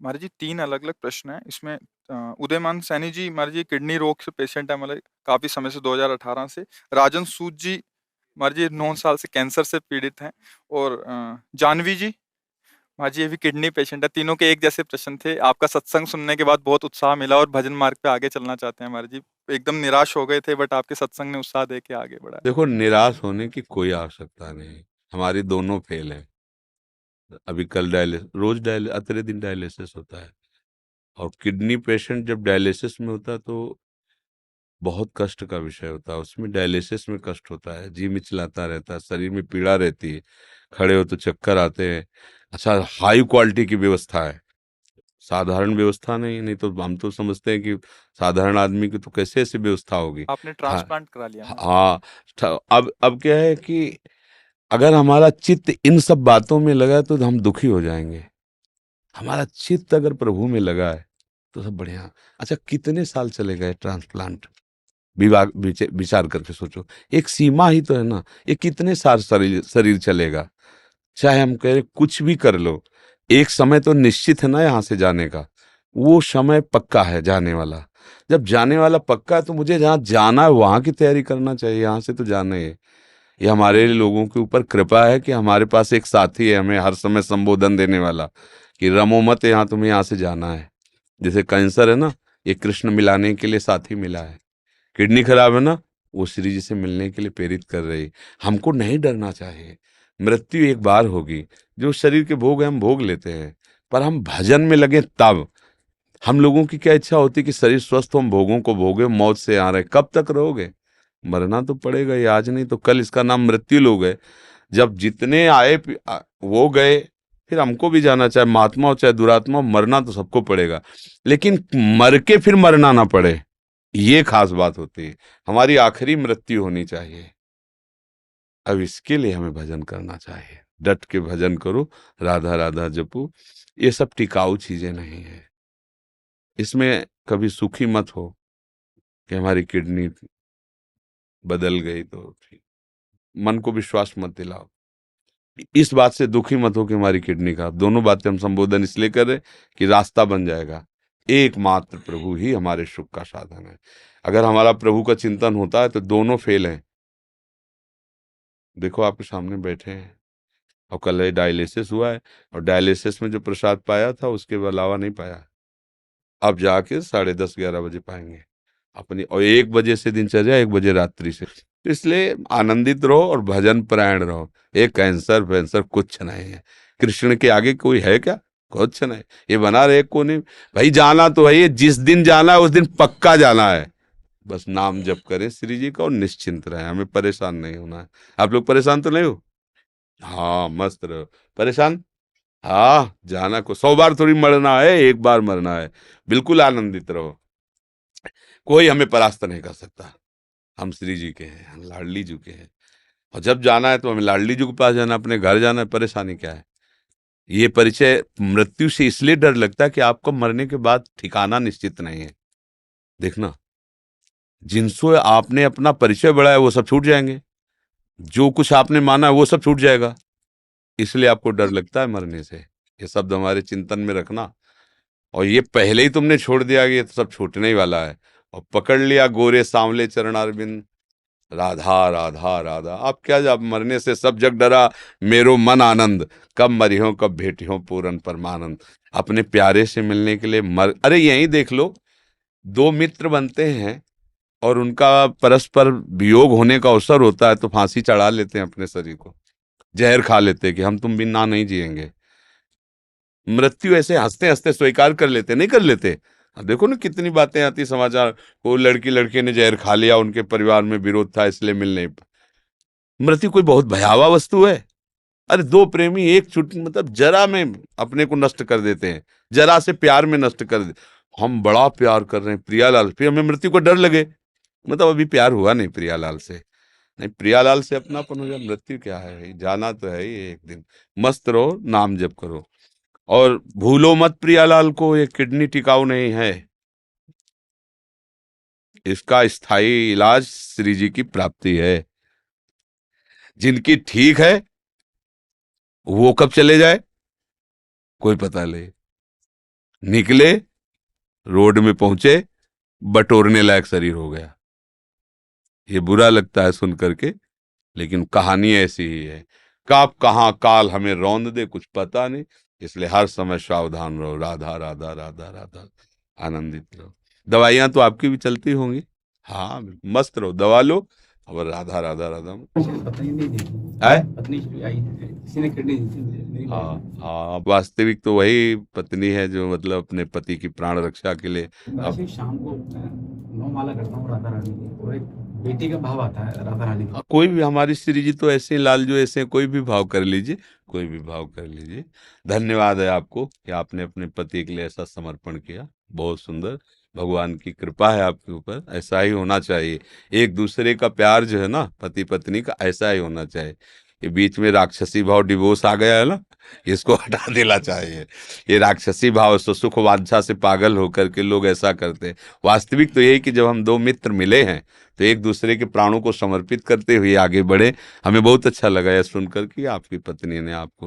महाराज जी 3 अलग-अलग प्रश्न हैं। इसमें उदयमान सैनी जी महाराज जी किडनी रोग से पेशेंट है, मतलब काफ़ी समय से 2018 से। राजन सूद जी महाराज जी 9 साल से कैंसर से पीड़ित हैं। और जाह्नवी जी महाराज जी ये भी किडनी पेशेंट है। तीनों के एक जैसे प्रश्न थे। आपका सत्संग सुनने के बाद बहुत उत्साह मिला और भजन मार्ग पे आगे चलना चाहते हैं महाराज जी। एकदम निराश हो गए थे बट आपके सत्संग ने उत्साह देके आगे बढ़ाया। देखो, निराश होने की कोई आवश्यकता नहीं। हमारी दोनों फेल हैं। अभी कल रोज अतरे दिन डायलिसिस होता है। और किडनी पेशेंट जब डायलिसिस में होता है तो बहुत कष्ट का विषय होता है। उसमें डायलिसिस में कष्ट होता है, जी मिचलाता रहता है, शरीर में पीड़ा रहती है, खड़े हो तो चक्कर आते हैं। अच्छा, हाई क्वालिटी की व्यवस्था है, साधारण व्यवस्था नहीं। नहीं तो हम तो समझते हैं कि साधारण आदमी की तो कैसे ऐसी व्यवस्था होगी। आपने हाँ। ट्रांसप्लांट करा लिया ना? हाँ। अब क्या है कि अगर हमारा चित्त इन सब बातों में लगा तो हम दुखी हो जाएंगे। हमारा चित्त अगर प्रभु में लगा है तो सब बढ़िया। अच्छा, कितने साल चले गए ट्रांसप्लांट? विचार करके सोचो। एक सीमा ही तो है ना। ये कितने साल शरीर शरीर चलेगा? चाहे हम कह रहे कुछ भी कर लो, एक समय तो निश्चित है ना यहाँ से जाने का। वो समय पक्का है जाने वाला। जब जाने वाला पक्का है तो मुझे जहाँ जाना है वहां की तैयारी करना चाहिए। यहाँ से तो जाना ही है। ये हमारे लोगों के ऊपर कृपा है कि हमारे पास एक साथी है हमें हर समय संबोधन देने वाला कि रमो मत, यहाँ तुम्हें यहाँ से जाना है। जैसे कैंसर है ना, ये कृष्ण मिलाने के लिए साथी मिला है। किडनी खराब है ना, वो श्री जी से मिलने के लिए प्रेरित कर रही। हमको नहीं डरना चाहिए। मृत्यु एक बार होगी। जो शरीर के भोग है हम भोग लेते हैं, पर हम भजन में लगे तब। हम लोगों की क्या इच्छा होती है कि शरीर स्वस्थ हो, हम भोगों को भोगे, मौत से आ रहे। कब तक रहोगे? मरना तो पड़ेगा ही, आज नहीं तो कल। इसका नाम मृत्यु लोग है। जब जितने वो गए, फिर हमको भी जाना, चाहे महात्मा हो चाहे दुरात्मा हो, मरना तो सबको पड़ेगा। लेकिन मर के फिर मरना ना पड़े, ये खास बात होती है। हमारी आखिरी मृत्यु होनी चाहिए। अब इसके लिए हमें भजन करना चाहिए। डट के भजन करो, राधा राधा जपो। ये सब टिकाऊ चीजें नहीं है। इसमें कभी सुखी मत हो कि हमारी किडनी बदल गई तो ठीक। मन को विश्वास मत दिलाओ। इस बात से दुखी मत हो कि हमारी किडनी का। दोनों बातें हम संबोधन इसलिए कर रहे कि रास्ता बन जाएगा। एकमात्र प्रभु ही हमारे सुख का साधन है। अगर हमारा प्रभु का चिंतन होता है तो दोनों फेल हैं। देखो, आपके सामने बैठे हैं और कल डायलिसिस हुआ है, और डायलिसिस में जो प्रसाद पाया था उसके अलावा नहीं पाया। अब जाके 10:30-11 बजे पाएंगे अपनी। और 1 बजे से दिनचर्या, 1 बजे रात्रि से। तो इसलिए आनंदित रहो और भजन परायण रहो। ये कैंसर वैंसर कुछ नहीं है। कृष्ण के आगे कोई है क्या? कुछ नहीं। ये बना रहे को नहीं। भाई जाना तो है, ये जिस दिन जाना है उस दिन पक्का जाना है। बस नाम जप करें श्री जी का और निश्चिंत रहे। हमें परेशान नहीं होना है। आप लोग परेशान तो नहीं हो? हाँ, मस्त रहो। परेशान? हाँ, जाना को 100 बार थोड़ी मरना है, एक बार मरना है। बिल्कुल आनंदित रहो। कोई हमें परास्त नहीं कर सकता। हम श्री जी के हैं, हम लाडली जी के हैं। और जब जाना है तो हमें लाडली जी के पास जाना, अपने घर जाना है। परेशानी क्या है? ये परिचय मृत्यु से इसलिए डर लगता है कि आपको मरने के बाद ठिकाना निश्चित नहीं है। देखना, जिनसे आपने अपना परिचय बढ़ाया वो सब छूट जाएंगे। जो कुछ आपने माना है वो सब छूट जाएगा। इसलिए आपको डर लगता है मरने से। ये शब्द हमारे चिंतन में रखना। और ये पहले ही तुमने छोड़ दिया कि ये तो सब छूटने ही वाला है, और पकड़ लिया गोरे सांवले चरणारविंद, राधा राधा राधा। अब क्या, जब मरने से सब जग डरा, मेरो मन आनंद, कब मरियो कब भेटियो पूरन परमानंद। अपने प्यारे से मिलने के लिए अरे यहीं देख लो, दो मित्र बनते हैं और उनका परस्पर वियोग होने का अवसर होता है तो फांसी चढ़ा लेते हैं अपने शरीर को, जहर खा लेते हैं कि हम तुम बिना नहीं जिएंगे। मृत्यु ऐसे हंसते हंसते स्वीकार कर लेते, नहीं कर लेते? अब देखो ना कितनी बातें आती समाचार। वो लड़के ने जहर खा लिया, उनके परिवार में विरोध था इसलिए मिल नहीं। मृत्यु कोई बहुत भयावह वस्तु है? अरे दो प्रेमी एक छुट मतलब जरा में अपने को नष्ट कर देते हैं, जरा से प्यार में नष्ट कर दे। हम बड़ा प्यार कर रहे हैं प्रियालाल, फिर हमें मृत्यु को डर लगे। मतलब अभी प्यार हुआ नहीं प्रियालाल से। नहीं, प्रियालाल से अपनापन हो जाए। मृत्यु क्या है? जाना तो है ही एक दिन। मस्त रहो, नाम जप करो और भूलो मत प्रियालाल को। ये किडनी टिकाऊ नहीं है। इसका स्थायी इलाज श्री जी की प्राप्ति है। जिनकी ठीक है वो कब चले जाए कोई पता नहीं। निकले, रोड में पहुंचे, बटोरने लायक शरीर हो गया। ये बुरा लगता है सुन करके, लेकिन कहानी ऐसी ही है। कब कहाँ काल हमें रौंद दे कुछ पता नहीं, इसलिए हर समय सावधान रहो। राधा राधा राधा राधा, आनंदित रहो। दवाइयां तो आपकी भी चलती होंगी। हाँ, मस्त रहो, दवा लो और राधा राधा राधा। पत्नी नहीं दी, है पत्नी आई है, किसी ने किडनी दी थी मुझे, मेरी हाँ वाइफ हाँ, वास्तविक तो वही पत्नी है जो मतलब अपने पति की प्राण रक्षा के लिए। ने। मैं ऐसे ही शाम को मैं 9 माला करता हूँ राधा रानी की, और एक बेटी का भाव आता है राधा रानी का। कोई भी, हमारी श्री जी तो ऐसे ही लाल जो ऐसे हैं, कोई भी भाव कर लीजिए, कोई भी भाव कर लीजिए। धन्यवाद है आपको कि आपने अपने पति के लिए ऐसा समर्पण किया, बहुत सुंदर। भगवान की कृपा है आपके ऊपर, ऐसा ही होना चाहिए। एक दूसरे का प्यार जो है ना, पति पत्नी का, ऐसा ही होना चाहिए। ये बीच में राक्षसी भाव डिवोर्स आ गया है ना, इसको हटा देना चाहिए। ये राक्षसी भाव से, सुख वांछा से पागल होकर के लोग ऐसा करते हैं। वास्तविक तो यही कि जब हम दो मित्र मिले हैं तो एक दूसरे के प्राणों को समर्पित करते हुए आगे बढ़े। हमें बहुत अच्छा लगा यह सुनकर कि आपकी पत्नी ने आपको